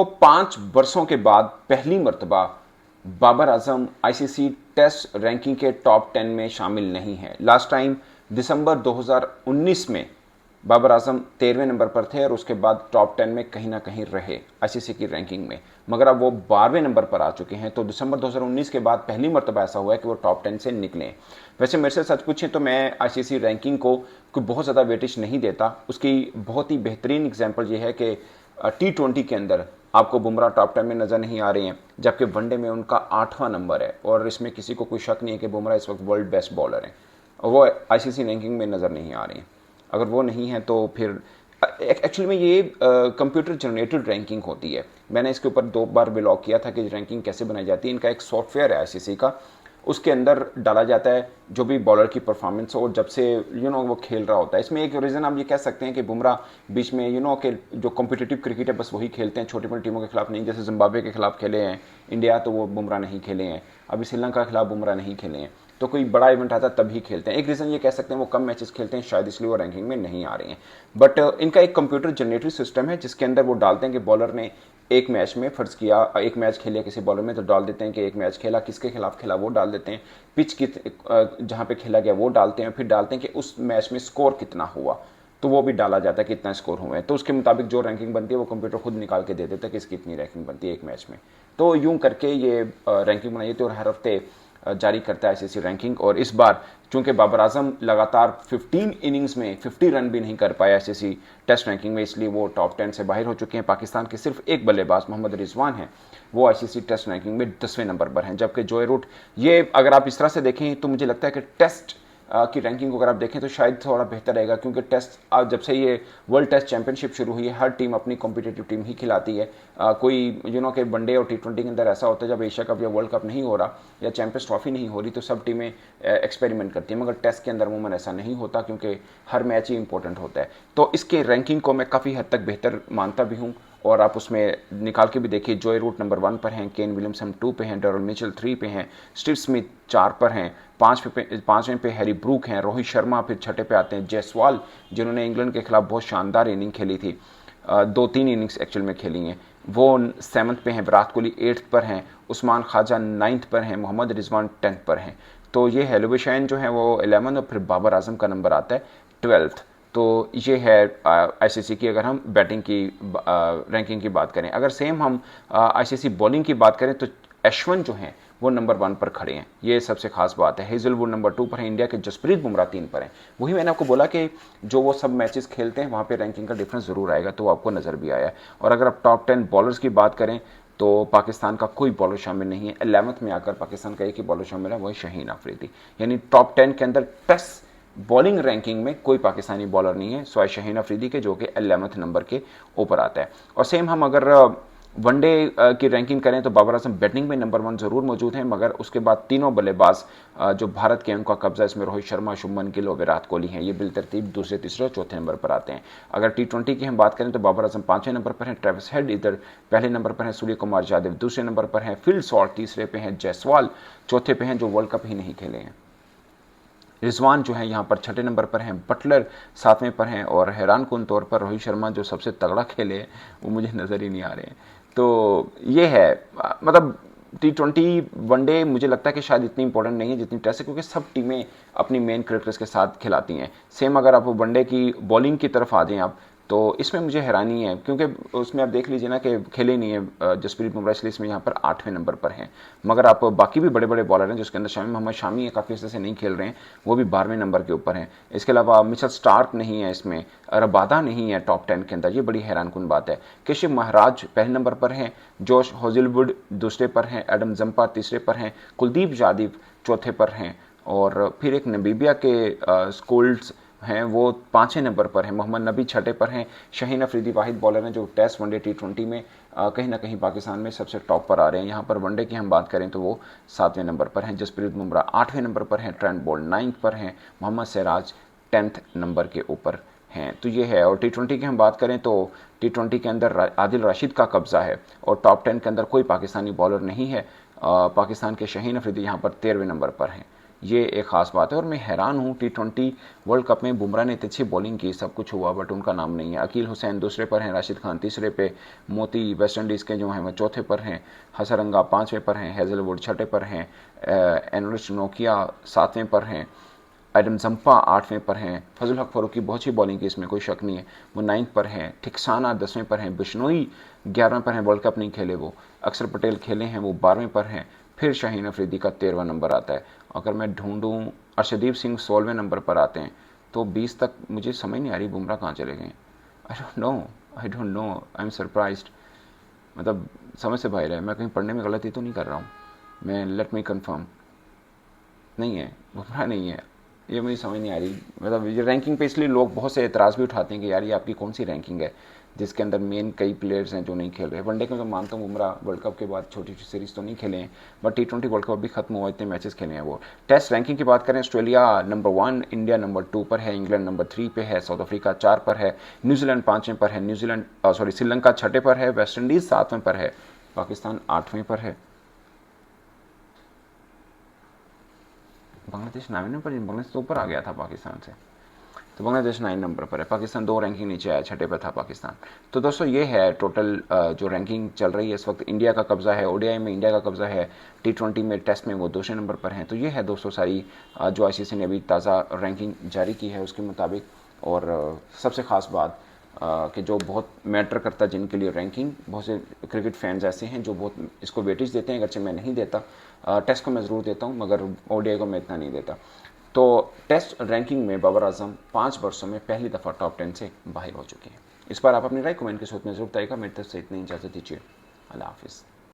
तो 5 वर्षों के बाद पहली मर्तबा Babar Azam ICC test ranking के टॉप 10 में शामिल नहीं है। लास्ट टाइम दिसंबर 2019 में बाबर आजम 13वें नंबर पर थे और उसके बाद टॉप 10 में कहीं ना कहीं रहे आईसीसी की रैंकिंग में, मगर अब वो 12वें नंबर पर आ चुके हैं। तो दिसंबर 2019 के बाद पहली मर्तबा ऐसा हुआ है कि वो टॉप 10 से निकले। वैसे मेरे से सच पूछें तो मैं आईसीसी रैंकिंग को कोई बहुत ज़्यादा वेटेज नहीं देता। उसकी बहुत ही बेहतरीन एग्जाम्पल ये है कि T20 के अंदर आपको बुमराह टॉप 10 में नजर नहीं आ रहे हैं, जबकि वनडे में उनका 8वां नंबर है और इसमें किसी को कोई शक नहीं है कि बुमराह इस वक्त वर्ल्ड बेस्ट बॉलर हैं और वो आईसीसी रैंकिंग में नजर नहीं आ रहे हैं। अगर वो नहीं है तो फिर एक्चुअली में ये कंप्यूटर जनरेटेड रैंकिंग होती है। मैंने इसके ऊपर 2 बार ब्लॉग किया था कि रैंकिंग कैसे बनाई जाती है। इनका एक सॉफ्टवेयर है आईसीसी का, उसके अंदर डाला जाता है जो भी बॉलर की परफॉर्मेंस हो और जब से वो खेल रहा होता है। इसमें एक रीज़न आप ये कह सकते हैं कि बुमराह बीच में कि जो कॉम्पिटिटिव क्रिकेट है बस वही खेलते हैं, छोटी मोटी टीमों के खिलाफ नहीं। जैसे जिम्बाब्वे के खिलाफ खेले हैं इंडिया तो वो बुमराह नहीं खेले हैं, अभी श्रीलंका के खिलाफ बुमराह नहीं खेले हैं, तो कोई बड़ा इवेंट आता है तभी खेलते हैं। एक रीज़न ये कह सकते हैं वो कम मैचेस खेलते हैं, शायद इसलिए वो रैंकिंग में नहीं आ रहे हैं। बट इनका एक कंप्यूटर जनरेटेड सिस्टम है जिसके अंदर वो डालते हैं कि बॉलर ने एक मैच में फर्ज किया, एक मैच खेलिया किसी बॉलर में तो डाल देते हैं कि एक मैच खेला, किसके खिलाफ खेला वो डाल देते हैं, पिच कित जहाँ पे खेला गया वो डालते हैं, फिर डालते हैं कि उस मैच में स्कोर कितना हुआ तो वो भी डाला जाता है कितना स्कोर हुए हैं। तो उसके मुताबिक जो रैंकिंग बनती है वो कंप्यूटर खुद निकाल के दे देता है कि इसकी इतनी रैंकिंग बनती है एक मैच में। तो यूं करके ये रैंकिंग बनाई जाती है और हर हफ्ते जारी करता है आईसीसी रैंकिंग। और इस बार चूंकि बाबर आजम लगातार 15 इनिंग्स में 50 रन भी नहीं कर पाया आईसीसी टेस्ट रैंकिंग में, इसलिए वो टॉप 10 से बाहर हो चुके हैं। पाकिस्तान के सिर्फ एक बल्लेबाज मोहम्मद रिजवान हैं, वो आईसीसी टेस्ट रैंकिंग में 10वें नंबर पर हैं, जबकि जोए रूट, ये अगर आप इस तरह से देखें तो मुझे लगता है कि टेस्ट की रैंकिंग को अगर आप देखें तो शायद थोड़ा बेहतर रहेगा, क्योंकि टेस्ट जब से ये वर्ल्ड टेस्ट चैंपियनशिप शुरू हुई है हर टीम अपनी कॉम्पिटेटिव टीम ही खिलाती है। कोई कि वनडे और T20 के अंदर ऐसा होता है जब एशिया कप या वर्ल्ड कप नहीं हो रहा या चैंपियंस ट्रॉफी नहीं हो रही तो सब टीमें एक्सपेरिमेंट करती हैं, मगर टेस्ट के अंदर अमूमन ऐसा नहीं होता क्योंकि हर मैच ही इंपॉर्टेंट होता है। तो इसके रैंकिंग को मैं काफ़ी हद तक बेहतर मानता भी हूँ और आप उसमें निकाल के भी देखिए। जोए रूट नंबर 1 पर हैं, केन विलियमसन 2 पे हैं, डैरेल मिचेल 3 पे हैं, स्टीव स्मिथ 4 पर हैं, 5वें पे हैरी ब्रूक हैं, रोहित शर्मा फिर 6ठे पे आते हैं, जायसवाल जिन्होंने इंग्लैंड के खिलाफ बहुत शानदार इनिंग खेली थी, 2-3 इनिंग्स एक्चुअल में खेली हैं, वो 7th पे हैं, विराट कोहली 8th पर हैं, उस्मान ख्वाजा 9th पर हैं, मोहम्मद रिजवान 10th पर हैं। तो ये हेलोविशाइन जो है वो 11 और फिर बाबर आजम का नंबर आता है 12th। तो ये है आईसीसी की, अगर हम बैटिंग की रैंकिंग की बात करें। अगर सेम हम आईसीसी बॉलिंग की बात करें तो अश्विन जो हैं वो नंबर 1 पर खड़े हैं, ये सबसे खास बात है। हेजलवुड नंबर 2 पर है, इंडिया के जसप्रीत बुमराह 3 पर हैं। वही मैंने आपको बोला कि जो वो सब मैचेस खेलते हैं वहाँ पे रैंकिंग का डिफरेंस ज़रूर आएगा, तो आपको नज़र भी आया। और अगर आप टॉप 10 बॉलर्स की बात करें तो पाकिस्तान का कोई बॉलर शामिल नहीं है। 11th में आकर पाकिस्तान का एक ही बॉलर शामिल है, वही शाहीन अफरीदी। यानी टॉप 10 के अंदर टेस्ट बॉलिंग रैंकिंग में कोई पाकिस्तानी बॉलर नहीं है सिवाय शाहीन अफरीदी के, जो कि 11th नंबर के ऊपर आता है। और सेम हम अगर वनडे की रैंकिंग करें तो बाबर आजम बैटिंग में नंबर 1 जरूर मौजूद हैं, मगर उसके बाद तीनों बल्लेबाज जो भारत के उनका कब्जा, इसमें रोहित शर्मा, शुभमन गिल और विराट कोहली हैं, ये बिलतरतीब दूसरे, तीसरे और चौथे नंबर पर आते हैं। अगर T20 की हम बात करें तो बाबर आजम 5वें नंबर पर हैं, ट्रेविस हेड इधर पहले नंबर पर हैं, सूर्य कुमार यादव दूसरे नंबर पर हैं, फिल सॉल्ट तीसरे पे हैं, जायसवाल चौथे पे हैं जो वर्ल्ड कप ही नहीं खेले हैं, रिजवान जो है यहाँ पर 6ठे नंबर पर हैं, बटलर 7वें पर हैं और हैरान कुन तौर पर रोहित शर्मा जो सबसे तगड़ा खेले हैं वो मुझे नज़र ही नहीं आ रहे हैं। तो ये है, मतलब T20 वनडे मुझे लगता है कि शायद इतनी इंपॉर्टेंट नहीं है जितनी टेस्ट है, क्योंकि सब टीमें अपनी मेन क्रिकेटर्स के साथ खिलाती हैं। सेम अगर आप वनडे की बॉलिंग की तरफ आ जाएं आप, तो इसमें मुझे हैरानी है क्योंकि उसमें आप देख लीजिए ना कि खेले नहीं है जसप्रीत बुमराह, इसलिए इसमें यहाँ पर 8वें नंबर पर हैं। मगर आप बाकी भी बड़े बड़े बॉलर हैं जिसके अंदर शामी, मोहम्मद शामी है, काफ़ी से नहीं खेल रहे हैं, वो भी 12वें नंबर के ऊपर हैं। इसके अलावा मिचेल स्टार्क नहीं है इसमें, रबादा नहीं है टॉप 10 के अंदर, ये बड़ी हैरान कुन बात है। केशिव महाराज पहले नंबर पर हैं, जोश होजलवुड दूसरे पर हैं, एडम जम्पा तीसरे पर हैं, कुलदीप यादव चौथे पर हैं और फिर एक नमीबिया के स्कोल्ड्स हैं वो 5वें नंबर पर हैं, मोहम्मद नबी 6ठे पर हैं, शाहीन अफरीदी वाहिद बॉलर हैं जो टेस्ट वनडे T20 में कहीं ना कहीं पाकिस्तान में सबसे टॉप पर आ रहे हैं। यहाँ पर वनडे की हम बात करें तो वो 7वें नंबर पर हैं, जसप्रीत बुमराह 8वें नंबर पर हैं, ट्रेंट बोल्ट 9th पर हैं, मोहम्मद सिराज 10th नंबर के ऊपर हैं। तो ये है। और T20 की हम बात करें तो T20 के अंदर आदिल राशिद का कब्जा है और टॉप 10 के अंदर कोई पाकिस्तानी बॉलर नहीं है। पाकिस्तान के शाहीन अफरीदी यहाँ पर 13वें नंबर पर हैं। ये एक ख़ास बात है। और मैं हैरान हूँ, T20 वर्ल्ड कप में बुमराह ने इतनी अच्छी बॉलिंग की, सब कुछ हुआ, बट उनका नाम नहीं है। अकील हुसैन दूसरे पर हैं, राशिद खान तीसरे पे, मोती वेस्ट इंडीज़ के जो हैं वो चौथे पर हैं, हसरंगा पाँचवें पर हैं, हेजलवुड छठे पर हैं, एनरिच नोकिया सातवें पर हैं, एडम जंपा आठवें पर हैं, फजल हक फारूकी बहुत अच्छी बॉलिंग की, इसमें कोई शक नहीं है, वो नाइन्थ पर हैं, ठिकसाना 10वें पर हैं, बिश्नोई 11वें पर हैं, वर्ल्ड कप नहीं खेले वो, अक्षर पटेल खेले हैं, वो 12वें पर हैं, फिर शाहीन अफरीदी का 13वां नंबर आता है। अगर मैं ढूंढूं, अर्शदीप सिंह 16वें नंबर पर आते हैं, तो 20 तक मुझे समझ नहीं आ रही बुमराह कहाँ चले गए। I don't know, I am surprised. मतलब समझ से बाहर है। मैं कहीं पढ़ने में गलती तो नहीं कर रहा हूँ, मैं लेट मी कंफर्म, नहीं है, बुमराह नहीं है, ये मुझे समझ नहीं आ रही। मतलब ये रैंकिंग पे इसलिए लोग बहुत से एतराज़ भी उठाते हैं कि यार ये आपकी कौन सी रैंकिंग है जिसके अंदर मेन कई प्लेयर्स हैं जो नहीं खेल रहे। वनडे में तो मानता हूँ बुमराह वर्ल्ड कप के बाद छोटी छोटी सीरीज़ तो नहीं खेले हैं, बट T20 वर्ल्ड कप भी खत्म हुआ, इतने मैचेस खेले हैं वो। टेस्ट रैंकिंग की बात करें, ऑस्ट्रेलिया नंबर 1, इंडिया नंबर 2 पर है, इंग्लैंड नंबर 3 पे है, साउथ अफ्रीका 4 पर है, न्यूजीलैंड 5वें पर है, श्रीलंका 6ठे पर है, वेस्ट इंडीज़ 7वें पर है, पाकिस्तान 8वें पर है, बांग्लादेश 9वें पर, बांग्लादेश तो ऊपर आ गया था पाकिस्तान से, तो बांग्लादेश 9 नंबर पर है, पाकिस्तान 2 रैंकिंग नीचे आया, 6ठे पर था पाकिस्तान। तो दोस्तों ये है टोटल जो रैंकिंग चल रही है इस वक्त। इंडिया का कब्जा है, ओडीआई में इंडिया का कब्जा है, T20 में टेस्ट में वो दूसरे नंबर पर हैं। तो ये है दोस्तों सारी जो आईसीसी ने अभी ताज़ा रैंकिंग जारी की है उसके मुताबिक। और सबसे ख़ास बात कि जो बहुत मैटर करता है जिनके लिए रैंकिंग, बहुत से क्रिकेट फैंस ऐसे हैं जो बहुत इसको वेटेज देते हैं, अगरचे मैं नहीं देता। टेस्ट को मैं ज़रूर देता हूँ मगर ओडीआई को मैं इतना नहीं देता। तो टेस्ट रैंकिंग में बाबर आजम 5 वर्षों में पहली दफ़ा टॉप 10 से बाहर हो चुके हैं। इस पर आप अपनी राय कमेंट के साथ में जरूर बताइएगा। मेरी तरफ से इतनी इजाज़त दीजिए, अल्लाह हाफिज़।